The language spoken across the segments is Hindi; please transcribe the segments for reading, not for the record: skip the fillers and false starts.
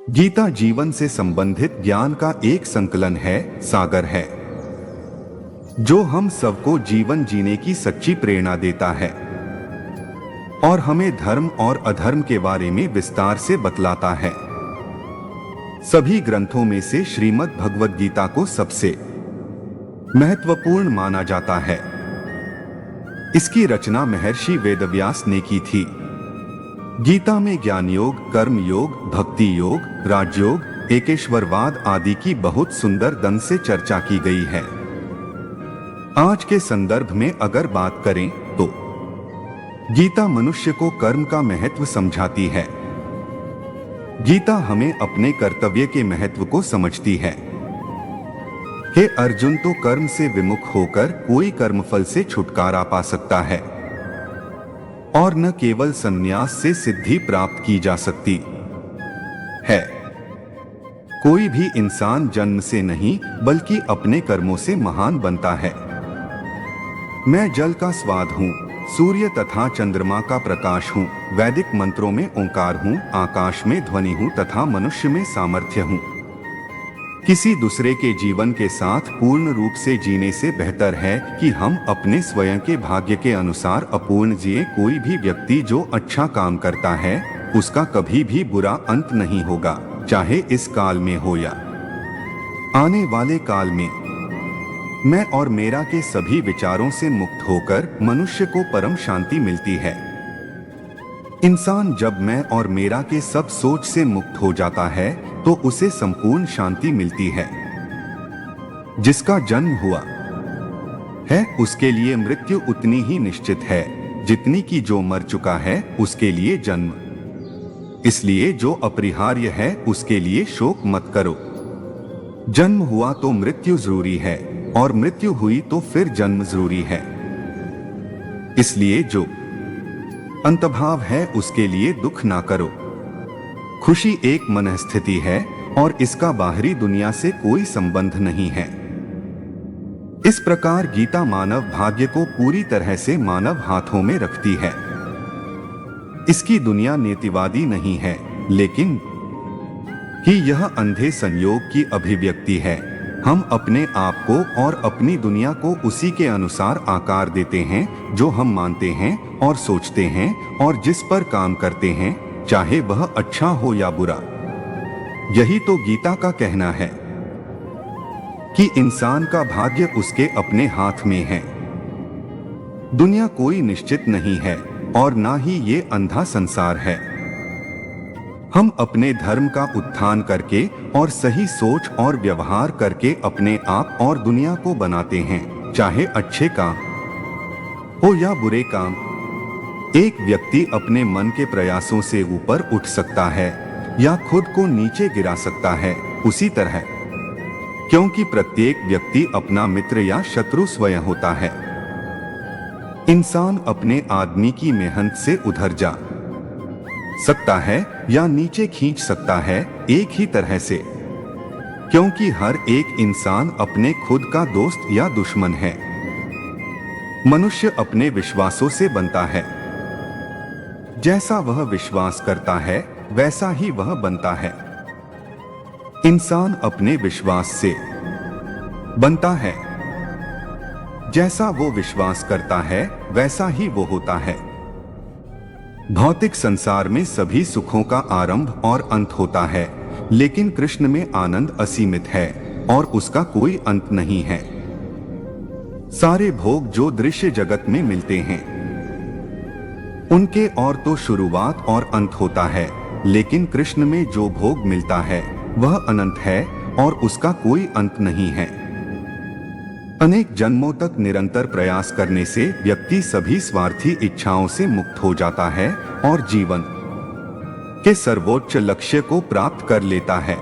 गीता जीवन से संबंधित ज्ञान का एक संकलन है, सागर है, जो हम सबको जीवन जीने की सच्ची प्रेरणा देता है और हमें धर्म और अधर्म के बारे में विस्तार से बतलाता है। सभी ग्रंथों में से श्रीमद् भगवद गीता को सबसे महत्वपूर्ण माना जाता है। इसकी रचना महर्षि वेदव्यास ने की थी। गीता में ज्ञान योग, कर्म योग, भक्ति योग, राजयोग, एकेश्वरवाद आदि की बहुत सुंदर ढंग से चर्चा की गई है। आज के संदर्भ में अगर बात करें तो गीता मनुष्य को कर्म का महत्व समझाती है। गीता हमें अपने कर्तव्य के महत्व को समझती है। हे अर्जुन, तो कर्म से विमुख होकर कोई कर्मफल से छुटकारा पा सकता है और न केवल संन्यास से सिद्धि प्राप्त की जा सकती है। कोई भी इंसान जन्म से नहीं बल्कि अपने कर्मों से महान बनता है। मैं जल का स्वाद हूँ, सूर्य तथा चंद्रमा का प्रकाश हूँ, वैदिक मंत्रों में ओंकार हूँ, आकाश में ध्वनि हूँ तथा मनुष्य में सामर्थ्य हूँ। किसी दूसरे के जीवन के साथ पूर्ण रूप से जीने से बेहतर है कि हम अपने स्वयं के भाग्य के अनुसार अपूर्ण जिए। कोई भी व्यक्ति जो अच्छा काम करता है उसका कभी भी बुरा अंत नहीं होगा, चाहे इस काल में हो या आने वाले काल में। मैं और मेरा के सभी विचारों से मुक्त होकर मनुष्य को परम शांति मिलती है। इंसान जब मैं और मेरा के सब सोच से मुक्त हो जाता है तो उसे संपूर्ण शांति मिलती है। जिसका जन्म हुआ है उसके लिए मृत्यु उतनी ही निश्चित है जितनी कि जो मर चुका है उसके लिए जन्म। इसलिए जो अपरिहार्य है उसके लिए शोक मत करो। जन्म हुआ तो मृत्यु जरूरी है और मृत्यु हुई तो फिर जन्म जरूरी है। इसलिए जो अंतभाव है उसके लिए दुख ना करो। खुशी एक मनस्थिति है और इसका बाहरी दुनिया से कोई संबंध नहीं है। इस प्रकार गीता मानव भाग्य को पूरी तरह से मानव हाथों में रखती है। इसकी दुनिया नीतिवादी नहीं है, लेकिन कि यह अंधे संयोग की अभिव्यक्ति है। हम अपने आप को और अपनी दुनिया को उसी के अनुसार आकार देते हैं जो हम मानते हैं और सोचते हैं और जिस पर काम करते हैं, चाहे वह अच्छा हो या बुरा। यही तो गीता का कहना है कि इंसान का भाग्य उसके अपने हाथ में है। दुनिया कोई निश्चित नहीं है और ना ही ये अंधा संसार है। हम अपने धर्म का उत्थान करके और सही सोच और व्यवहार करके अपने आप और दुनिया को बनाते हैं, चाहे अच्छे काम हो या बुरे काम। एक व्यक्ति अपने मन के प्रयासों से ऊपर उठ सकता है या खुद को नीचे गिरा सकता है, उसी तरह क्योंकि प्रत्येक व्यक्ति अपना मित्र या शत्रु स्वयं होता है। इंसान अपने आदमी की मेहनत से उधर जा सकता है या नीचे खींच सकता है, एक ही तरह से, क्योंकि हर एक इंसान अपने खुद का दोस्त या दुश्मन है। मनुष्य अपने विश्वासों से बनता है। जैसा वह विश्वास करता है वैसा ही वह बनता है। इंसान अपने विश्वास से बनता है। जैसा वो विश्वास करता है वैसा ही वो होता है। भौतिक संसार में सभी सुखों का आरंभ और अंत होता है, लेकिन कृष्ण में आनंद असीमित है और उसका कोई अंत नहीं है। सारे भोग जो दृश्य जगत में मिलते हैं उनके और तो शुरुआत और अंत होता है, लेकिन कृष्ण में जो भोग मिलता है वह अनंत है और उसका कोई अंत नहीं है। अनेक जन्मों तक निरंतर प्रयास करने से व्यक्ति सभी स्वार्थी इच्छाओं से मुक्त हो जाता है और जीवन के सर्वोच्च लक्ष्य को प्राप्त कर लेता है।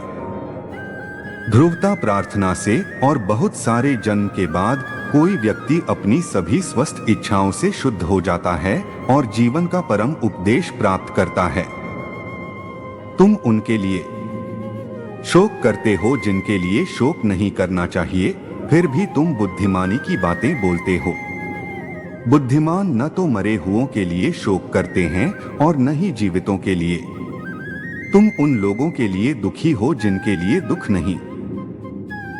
ध्रुवता प्रार्थना से और बहुत सारे जन्म के बाद कोई व्यक्ति अपनी सभी स्वस्थ इच्छाओं से शुद्ध हो जाता है और जीवन का परम उपदेश प्राप्त करता है। तुम उनके लिए शोक करते हो जिनके लिए शोक नहीं करना चाहिए, फिर भी तुम बुद्धिमानी की बातें बोलते हो। बुद्धिमान न तो मरे हुओं के लिए शोक करते हैं और न ही जीवितों के लिए। तुम उन लोगों के लिए दुखी हो जिनके लिए दुख नहीं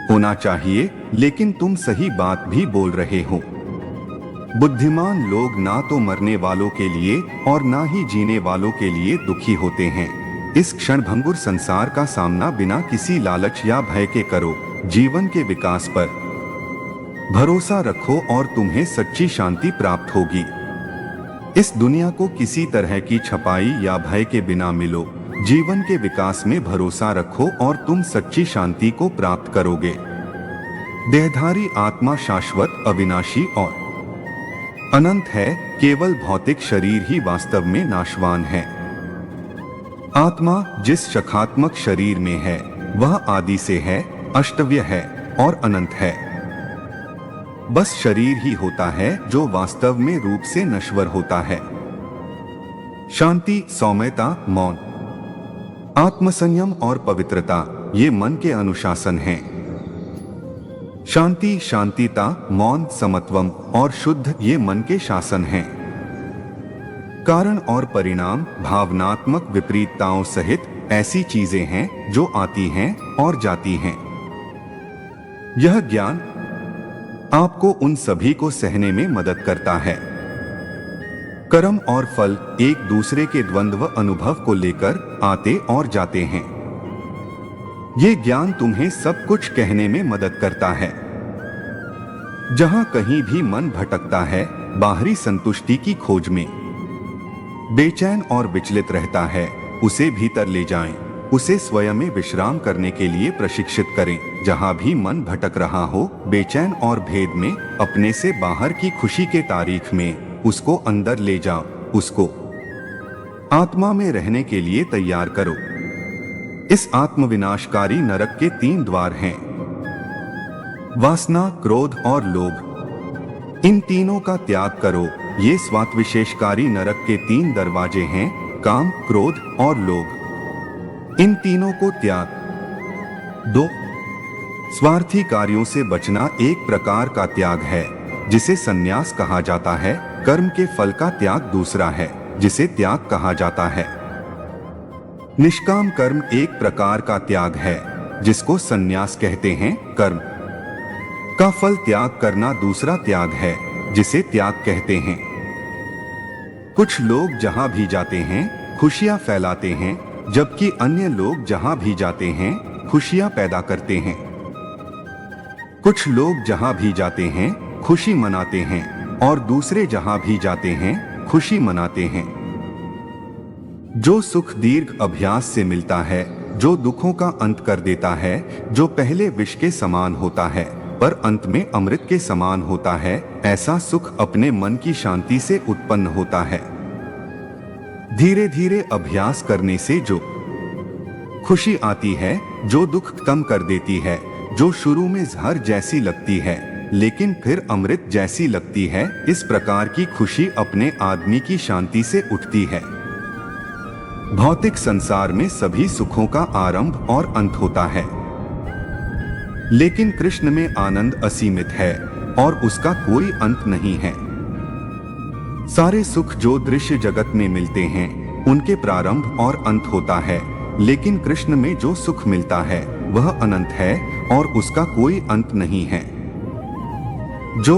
होना चाहिए, लेकिन तुम सही बात भी बोल रहे हो। बुद्धिमान लोग ना तो मरने वालों के लिए और ना ही जीने वालों के लिए दुखी होते हैं। इस क्षणभंगुर संसार का सामना बिना किसी लालच या भय के करो। जीवन के विकास पर भरोसा रखो और तुम्हें सच्ची शांति प्राप्त होगी। इस दुनिया को किसी तरह की छपाई या भय के बिना मिलो। जीवन के विकास में भरोसा रखो और तुम सच्ची शांति को प्राप्त करोगे। देहधारी आत्मा शाश्वत, अविनाशी और अनंत है। केवल भौतिक शरीर ही वास्तव में नाशवान है। आत्मा जिस शखात्मक शरीर में है वह आदि से है, अष्टव्य है और अनंत है। बस शरीर ही होता है जो वास्तव में रूप से नश्वर होता है। शांति, सौम्यता, मौन, आत्मसंयम और पवित्रता ये मन के अनुशासन हैं। शांति, शांतिता, मौन, समत्वम और शुद्ध ये मन के शासन हैं। कारण और परिणाम भावनात्मक विपरीतताओं सहित ऐसी चीजें हैं जो आती हैं और जाती हैं। यह ज्ञान आपको उन सभी को सहने में मदद करता है। कर्म और फल एक दूसरे के द्वंद्व अनुभव को लेकर आते और जाते हैं। ये ज्ञान तुम्हें सब कुछ कहने में मदद करता है। जहां कहीं भी मन भटकता है, बाहरी संतुष्टि की खोज में बेचैन और विचलित रहता है, उसे भीतर ले जाएं। उसे स्वयं में विश्राम करने के लिए प्रशिक्षित करें। जहां भी मन भटक रहा हो, बेचैन और भेद में, अपने से बाहर की खुशी के तारीख में उसको अंदर ले जाओ। उसको आत्मा में रहने के लिए तैयार करो। इस आत्मविनाशकारी नरक के 3 द्वार हैं: वासना, क्रोध और लोभ। इन तीनों का त्याग करो। ये स्वात्विशेषकारी नरक के 3 दरवाजे हैं: काम, क्रोध और लोभ। इन तीनों को त्याग दो। स्वार्थी कार्यों से बचना एक प्रकार का त्याग है, जिसे संन्यास कहा जाता है। कर्म के फल का त्याग दूसरा है, जिसे त्याग कहा जाता है। निष्काम कर्म एक प्रकार का त्याग है, जिसको संन्यास कहते हैं। कर्म का फल त्याग करना दूसरा त्याग है, जिसे त्याग कहते हैं। कुछ लोग जहां भी जाते हैं खुशियां फैलाते हैं, जबकि अन्य लोग जहां भी जाते हैं खुशियां पैदा करते हैं। कुछ लोग जहां भी जाते हैं खुशी मनाते हैं और दूसरे जहां भी जाते हैं खुशी मनाते हैं। जो सुख दीर्घ अभ्यास से मिलता है, जो दुखों का अंत कर देता है, जो पहले विष के समान होता है पर अंत में अमृत के समान होता है, ऐसा सुख अपने मन की शांति से उत्पन्न होता है। धीरे धीरे अभ्यास करने से जो खुशी आती है, जो दुख कम कर देती है, जो शुरू में जहर जैसी लगती है लेकिन फिर अमृत जैसी लगती है, इस प्रकार की खुशी अपने आदमी की शांति से उठती है। भौतिक संसार में सभी सुखों का आरंभ और अंत होता है, लेकिन कृष्ण में आनंद असीमित है और उसका कोई अंत नहीं है। सारे सुख जो दृश्य जगत में मिलते हैं उनके प्रारंभ और अंत होता है, लेकिन कृष्ण में जो सुख मिलता है वह अनंत है और उसका कोई अंत नहीं है। जो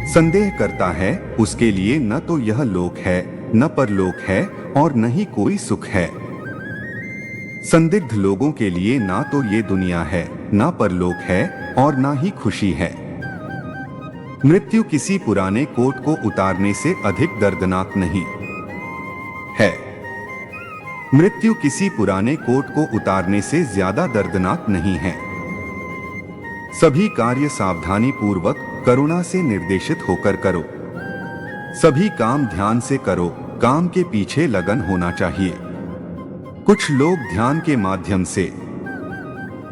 संदेह करता है उसके लिए न तो यह लोक है, न परलोक है और न ही कोई सुख है। संदिग्ध लोगों के लिए ना तो ये दुनिया है, ना परलोक है और ना ही खुशी है। मृत्यु किसी पुराने कोट को उतारने से अधिक दर्दनाक नहीं है। मृत्यु किसी पुराने कोट को उतारने से ज्यादा दर्दनाक नहीं है। सभी कार्य सावधानी पूर्वक करुणा से निर्देशित होकर करो। सभी काम ध्यान से करो। काम के पीछे लगन होना चाहिए। कुछ लोग ध्यान के माध्यम से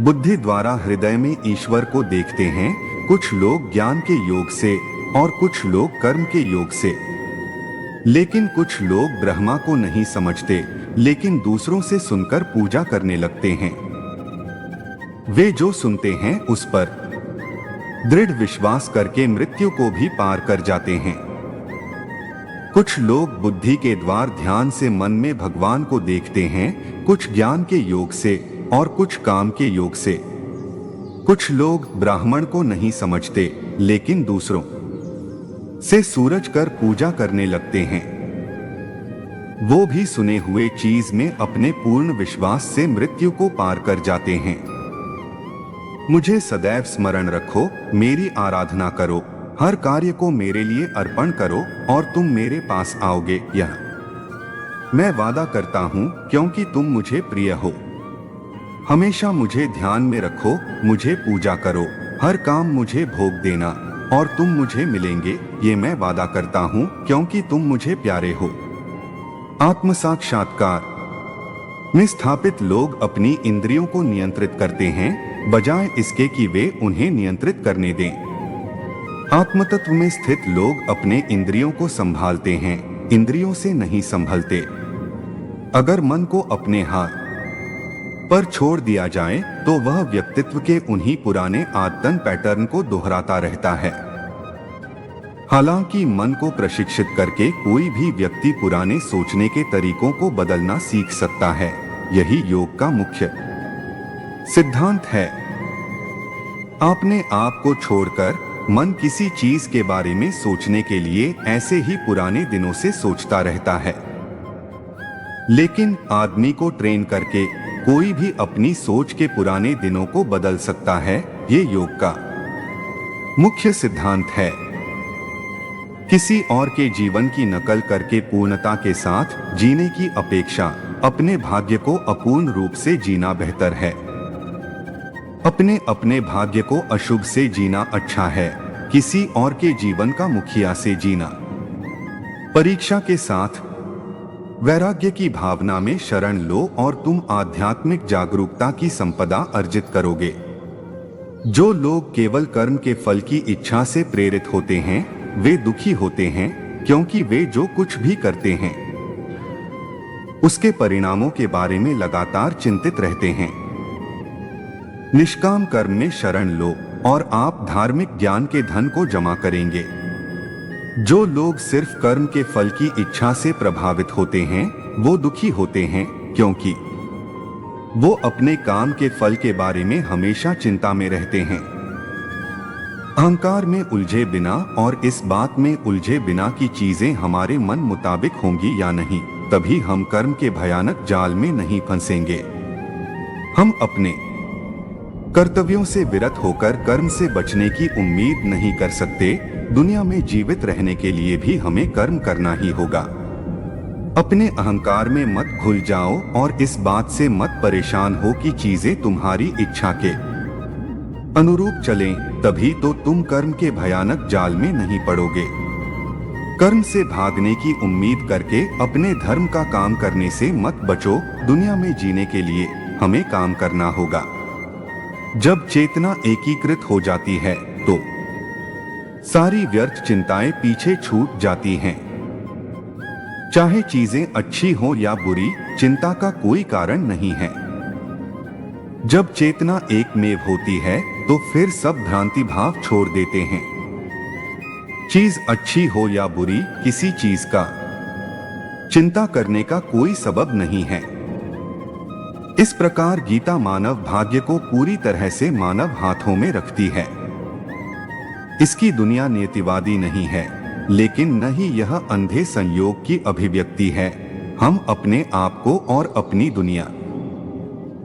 बुद्धि द्वारा हृदय में ईश्वर को देखते हैं, कुछ लोग ज्ञान के योग से और कुछ लोग कर्म के योग से। लेकिन कुछ लोग ब्रह्मा को नहीं समझते, लेकिन दूसरों से सुनकर पूजा करने लगते हैं। वे जो सुनते हैं उस पर दृढ़ विश्वास करके मृत्यु को भी पार कर जाते हैं। कुछ लोग बुद्धि के द्वार ध्यान से मन में भगवान को देखते हैं, कुछ ज्ञान के योग से और कुछ काम के योग से। कुछ लोग ब्राह्मण को नहीं समझते, लेकिन दूसरों से सूरज कर पूजा करने लगते हैं। वो भी सुने हुए चीज में अपने पूर्ण विश्वास से मृत्यु को पार कर जाते हैं। मुझे सदैव स्मरण रखो, मेरी आराधना करो, हर कार्य को मेरे लिए अर्पण करो और तुम मेरे पास आओगे। यह मैं वादा करता हूं, क्योंकि तुम मुझे प्रिय हो। हमेशा मुझे ध्यान में रखो, मुझे पूजा करो, हर काम मुझे भोग देना और तुम मुझे मिलेंगे। ये मैं वादा करता हूं, क्योंकि तुम मुझे प्यारे हो। आत्म साक्षात्कार में स्थापित लोग अपनी इंद्रियों को नियंत्रित करते हैं, बजाय इसके कि वे उन्हें नियंत्रित करने दें। आत्मतत्व में स्थित लोग अपने इंद्रियों को संभालते हैं, इंद्रियों से नहीं संभलते। अगर मन को अपने हाथ पर छोड़ दिया जाए तो वह व्यक्तित्व के उन्हीं पुराने आदतन पैटर्न को दोहराता रहता है। हालांकि मन को प्रशिक्षित करके कोई भी व्यक्ति पुराने सोचने के तरीकों को बदलना सीख सकता है। यही योग का मुख्य सिद्धांत है। अपने आप को छोड़कर मन किसी चीज के बारे में सोचने के लिए ऐसे ही पुराने दिनों से सोचता रहता है। लेकिन आदमी को ट्रेन करके कोई भी अपनी सोच के पुराने दिनों को बदल सकता है। ये योग का मुख्य सिद्धांत है। किसी और के जीवन की नकल करके पूर्णता के साथ जीने की अपेक्षा अपने भाग्य को अपूर्ण रूप से जीना बेहतर है। अपने अपने भाग्य को अशुभ से जीना अच्छा है, किसी और के जीवन का मुखिया से जीना। परीक्षा के साथ वैराग्य की भावना में शरण लो और तुम आध्यात्मिक जागरूकता की संपदा अर्जित करोगे। जो लोग केवल कर्म के फल की इच्छा से प्रेरित होते हैं, वे दुखी होते हैं, क्योंकि वे जो कुछ भी करते हैं उसके परिणामों के बारे में लगातार चिंतित रहते हैं। निष्काम कर्म में शरण लो और आप धार्मिक ज्ञान के धन को जमा करेंगे। जो लोग सिर्फ कर्म के फल की इच्छा से प्रभावित होते हैं, वो दुखी होते हैं, क्योंकि वो अपने काम के फल के बारे में हमेशा चिंता में रहते हैं। अहंकार में उलझे बिना और इस बात में उलझे बिना कि चीजें हमारे मन मुताबिक होंगी या नहीं, तभी हम कर्म के भयानक जाल में नहीं फंसेंगे। हम अपने कर्तव्यों से विरत होकर कर्म से बचने की उम्मीद नहीं कर सकते। दुनिया में जीवित रहने के लिए भी हमें कर्म करना ही होगा। अपने अहंकार में मत घुल जाओ और इस बात से मत परेशान हो कि चीजें तुम्हारी इच्छा के अनुरूप चलें, तभी तो तुम कर्म के भयानक जाल में नहीं पड़ोगे। कर्म से भागने की उम्मीद करके अपने धर्म का काम करने से मत बचो। दुनिया में जीने के लिए हमें काम करना होगा। जब चेतना एकीकृत हो जाती है तो सारी व्यर्थ चिंताएं पीछे छूट जाती हैं। चाहे चीजें अच्छी हो या बुरी, चिंता का कोई कारण नहीं है। जब चेतना एकमेव होती है तो फिर सब भ्रांति भाव छोड़ देते हैं। चीज अच्छी हो या बुरी, किसी चीज का चिंता करने का कोई सबब नहीं है। इस प्रकार गीता मानव भाग्य को पूरी तरह से मानव हाथों में रखती है। इसकी दुनिया नियतिवादी नहीं है, लेकिन न ही यह अंधे संयोग की अभिव्यक्ति है। हम अपने आप को और अपनी दुनिया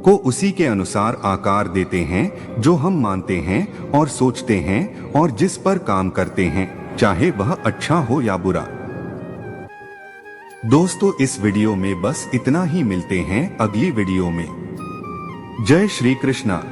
को उसी के अनुसार आकार देते हैं जो हम मानते हैं और सोचते हैं और जिस पर काम करते हैं, चाहे वह अच्छा हो या बुरा। दोस्तों, इस वीडियो में बस इतना ही। मिलते हैं अगली वीडियो में। जय श्री कृष्णा।